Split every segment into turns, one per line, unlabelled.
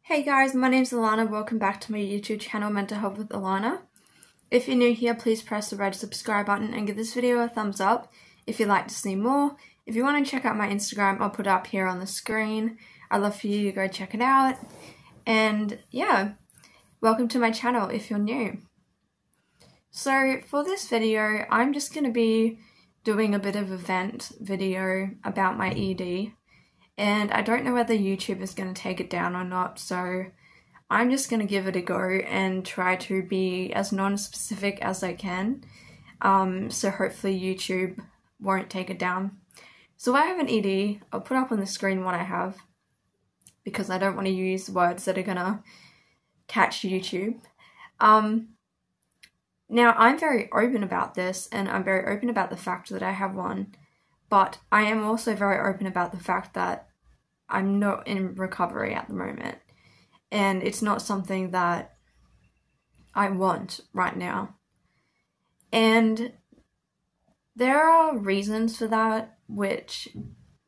Hey guys, my name's Alana. Welcome back to my YouTube channel, Mental Health with Alana. If you're new here, please press the red subscribe button and give this video a thumbs up if you'd like to see more. If you want to check out my Instagram, I'll put it up here on the screen. I'd love for you to go check it out. And yeah, welcome to my channel if you're new. So for this video, I'm just going to be doing a bit of a vent video about my ED. And I don't know whether YouTube is going to take it down or not, so I'm just going to give it a go and try to be as non-specific as I can, so hopefully YouTube won't take it down. So I have an ED. I'll put up on the screen what I have, because I don't want to use words that are going to catch YouTube. Now, I'm very open about this, and I'm very open about the fact that I have one. But I am also very open about the fact that I'm not in recovery at the moment. And it's not something that I want right now. And there are reasons for that, which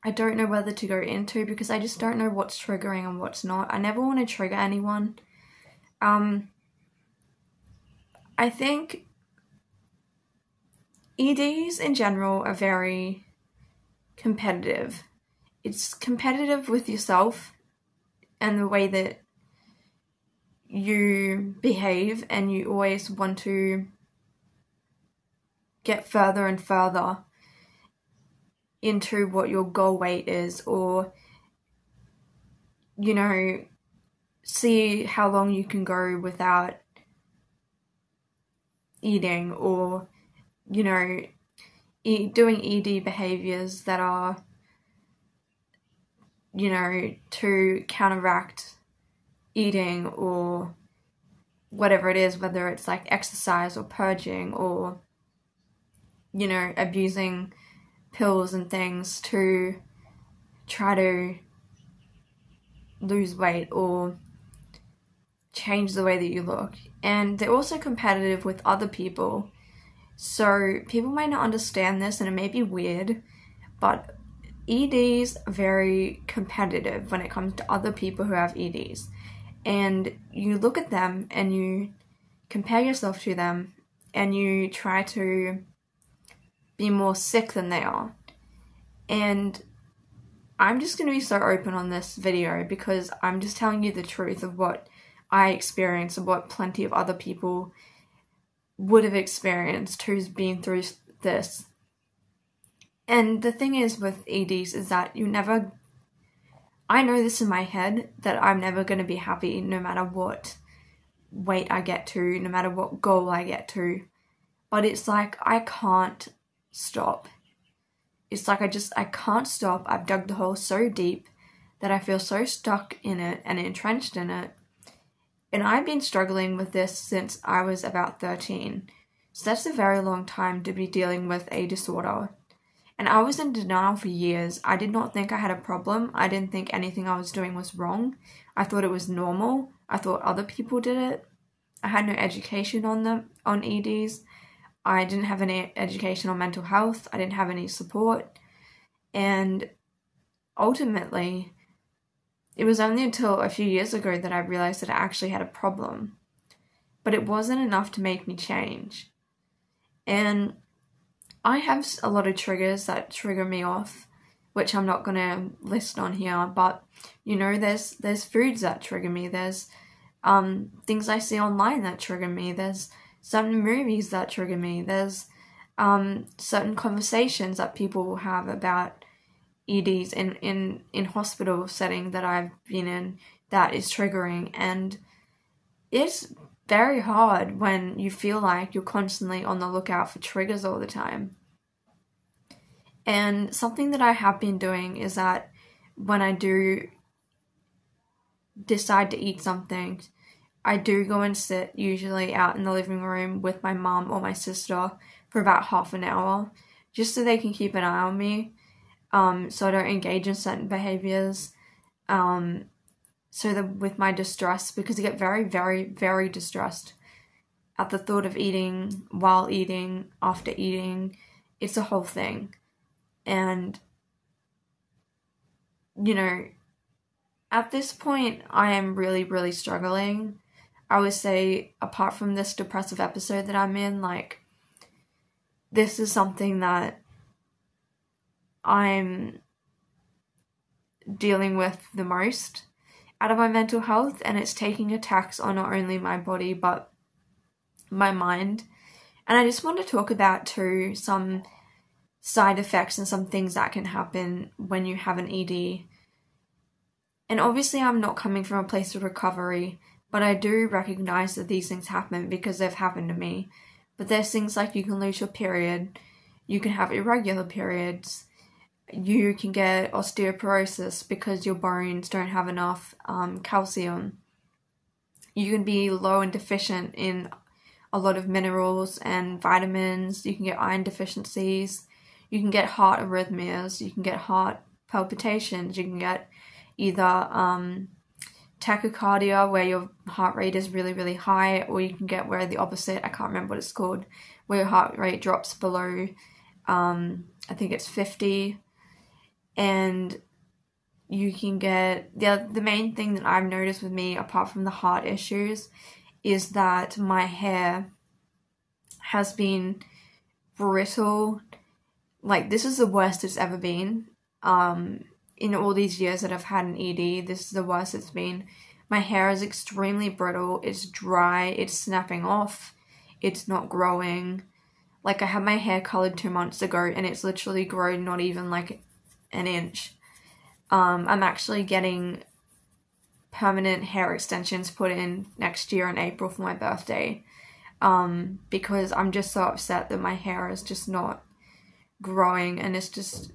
I don't know whether to go into because I just don't know what's triggering and what's not. I never want to trigger anyone. I think EDs in general are very competitive. It's competitive with yourself and the way that you behave, and you always want to get further and further into what your goal weight is, or, you know, see how long you can go without eating, or, you know, doing ED behaviors that are, you know, to counteract eating or whatever it is, whether it's like exercise or purging or, you know, abusing pills and things to try to lose weight or change the way that you look. And they're also competitive with other people. So people might not understand this, and it may be weird, but EDs are very competitive when it comes to other people who have EDs. And you look at them and you compare yourself to them and you try to be more sick than they are. And I'm just going to be so open on this video because I'm just telling you the truth of what I experienced and what plenty of other people would have experienced who's been through this. And the thing is with EDs is that I know this in my head, that I'm never going to be happy no matter what weight I get to, no matter what goal I get to. But it's like I can't stop. It's like I can't stop. I've dug the hole so deep that I feel so stuck in it and entrenched in it. And I've been struggling with this since I was about 13. So that's a very long time to be dealing with a disorder. And I was in denial for years. I did not think I had a problem. I didn't think anything I was doing was wrong. I thought it was normal. I thought other people did it. I had no education on EDs. I didn't have any education on mental health. I didn't have any support. And ultimately, it was only until a few years ago that I realized that I actually had a problem. But it wasn't enough to make me change. And I have a lot of triggers that trigger me off, which I'm not going to list on here. But, you know, there's foods that trigger me. There's things I see online that trigger me. There's certain movies that trigger me. There's certain conversations that people will have about EDs in hospital setting that I've been in that is triggering. And it's very hard when you feel like you're constantly on the lookout for triggers all the time. And something that I have been doing is that when I do decide to eat something, I do go and sit usually out in the living room with my mum or my sister for about half an hour, just so they can keep an eye on me. So I don't engage in certain behaviors, so that with my distress, because I get very, very, very distressed at the thought of eating, while eating, after eating. It's a whole thing. And, you know, At this point, I am really, really struggling. I would say, apart from this depressive episode that I'm in, like, this is something that I'm dealing with the most out of my mental health, and it's taking a tax on not only my body, but my mind. And I just want to talk about, too, some side effects and some things that can happen when you have an ED. And obviously I'm not coming from a place of recovery, but I do recognize that these things happen because they've happened to me. But there's things like you can lose your period, you can have irregular periods, you can get osteoporosis because your bones don't have enough calcium. You can be low and deficient in a lot of minerals and vitamins, you can get iron deficiencies, you can get heart arrhythmias, you can get heart palpitations, you can get either tachycardia, where your heart rate is really, really high, or you can get where the opposite, I can't remember what it's called, where your heart rate drops below, I think it's 50, and you can get, the main thing that I've noticed with me, apart from the heart issues, is that my hair has been brittle. Like, this is the worst it's ever been. In all these years that I've had an ED, this is the worst it's been. My hair is extremely brittle, it's dry, it's snapping off, it's not growing. Like, I had my hair colored 2 months ago and it's literally grown not even like an inch. I'm actually getting permanent hair extensions put in next year in April for my birthday, because I'm just so upset that my hair is just not growing, and it's just,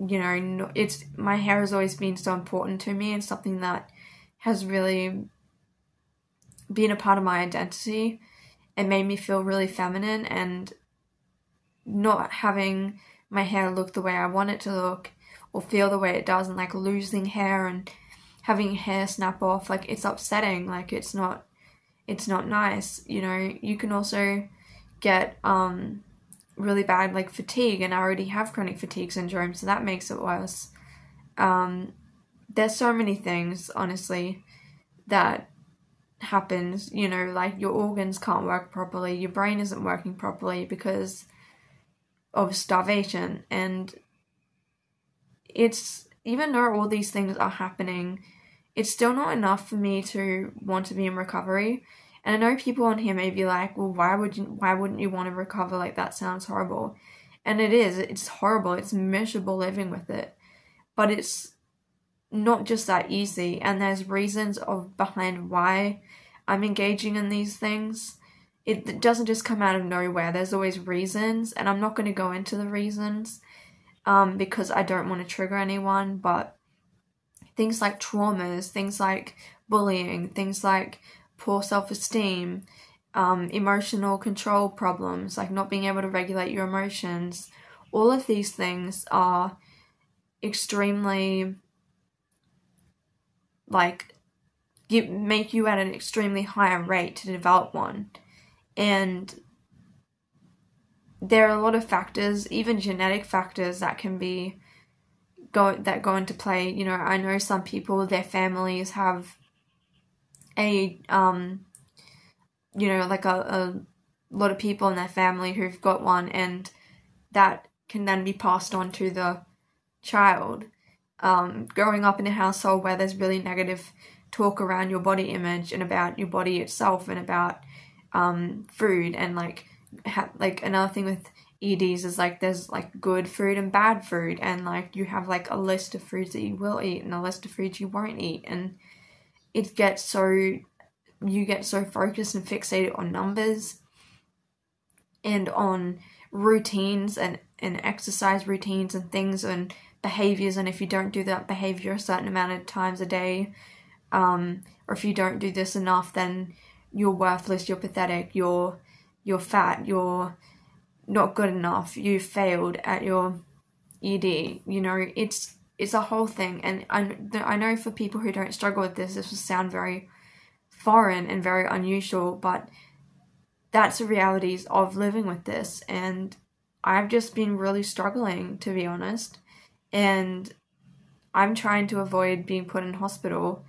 you know, my hair has always been so important to me and something that has really been a part of my identity and made me feel really feminine, and not having my hair look the way I want it to look or feel the way it does, and like losing hair and having hair snap off, like, it's upsetting. Like, it's not nice, you know. You can also get really bad like fatigue, and I already have chronic fatigue syndrome, so that makes it worse. There's so many things, honestly, that happens, you know, like your organs can't work properly, your brain isn't working properly because of starvation, and it's, even though all these things are happening, it's still not enough for me to want to be in recovery. And I know people on here may be like, well, why wouldn't you want to recover? Like, that sounds horrible. And it is, it's horrible, it's miserable living with it. But it's not just that easy, and there's reasons behind why I'm engaging in these things. It doesn't just come out of nowhere, there's always reasons, and I'm not going to go into the reasons, because I don't want to trigger anyone, but things like traumas, things like bullying, things like poor self-esteem, emotional control problems, like not being able to regulate your emotions, all of these things are extremely, like, make you at an extremely higher rate to develop one. And there are a lot of factors, even genetic factors, that can go into play. You know, I know some people, their families have a you know, like a lot of people in their family who've got one, and that can then be passed on to the child. Growing up in a household where there's really negative talk around your body image and about your body itself and about food, and like another thing with EDs is like there's like good food and bad food, and like you have like a list of foods that you will eat and a list of foods you won't eat, and you get so focused and fixated on numbers and on routines and exercise routines and things and behaviors, and if you don't do that behavior a certain amount of times a day, or if you don't do this enough, then you're worthless, you're pathetic, you're fat, you're not good enough, you failed at your ED. You know, it's a whole thing, and I know for people who don't struggle with this will sound very foreign and very unusual, but that's the realities of living with this, and I've just been really struggling, to be honest, and I'm trying to avoid being put in hospital.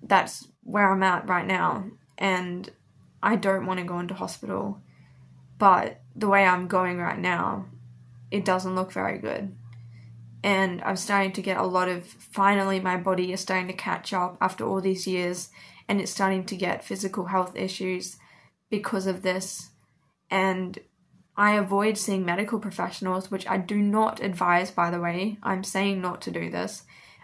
That's where I'm at right now, and I don't want to go into hospital, but the way I'm going right now, it doesn't look very good. And I'm starting to get a lot of, finally my body is starting to catch up after all these years, and it's starting to get physical health issues because of this. And I avoid seeing medical professionals, which I do not advise, by the way. I'm saying not to do this.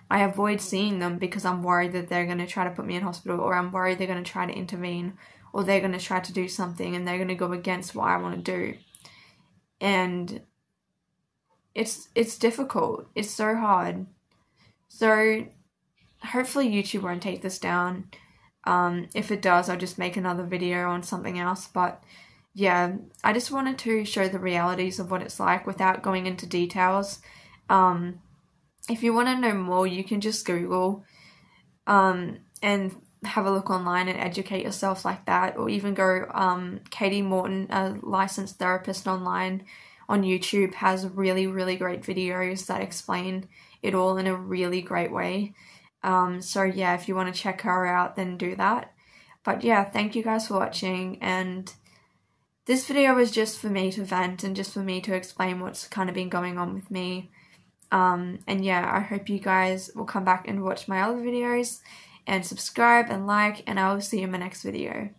I avoid seeing them because I'm worried that they're going to try to put me in hospital, or I'm worried they're going to try to intervene, or they're going to try to do something and they're going to go against what I want to do. And it's difficult. It's so hard. So hopefully YouTube won't take this down. If it does, I'll just make another video on something else. But yeah, I just wanted to show the realities of what it's like without going into details. If you want to know more, you can just Google and have a look online and educate yourself like that, or even go, Katie Morton, a licensed therapist online on YouTube, has really, really great videos that explain it all in a really great way. So yeah, if you want to check her out, then do that. But yeah, thank you guys for watching, and this video was just for me to vent and just for me to explain what's kind of been going on with me. And yeah, I hope you guys will come back and watch my other videos and subscribe and like, and I will see you in my next video.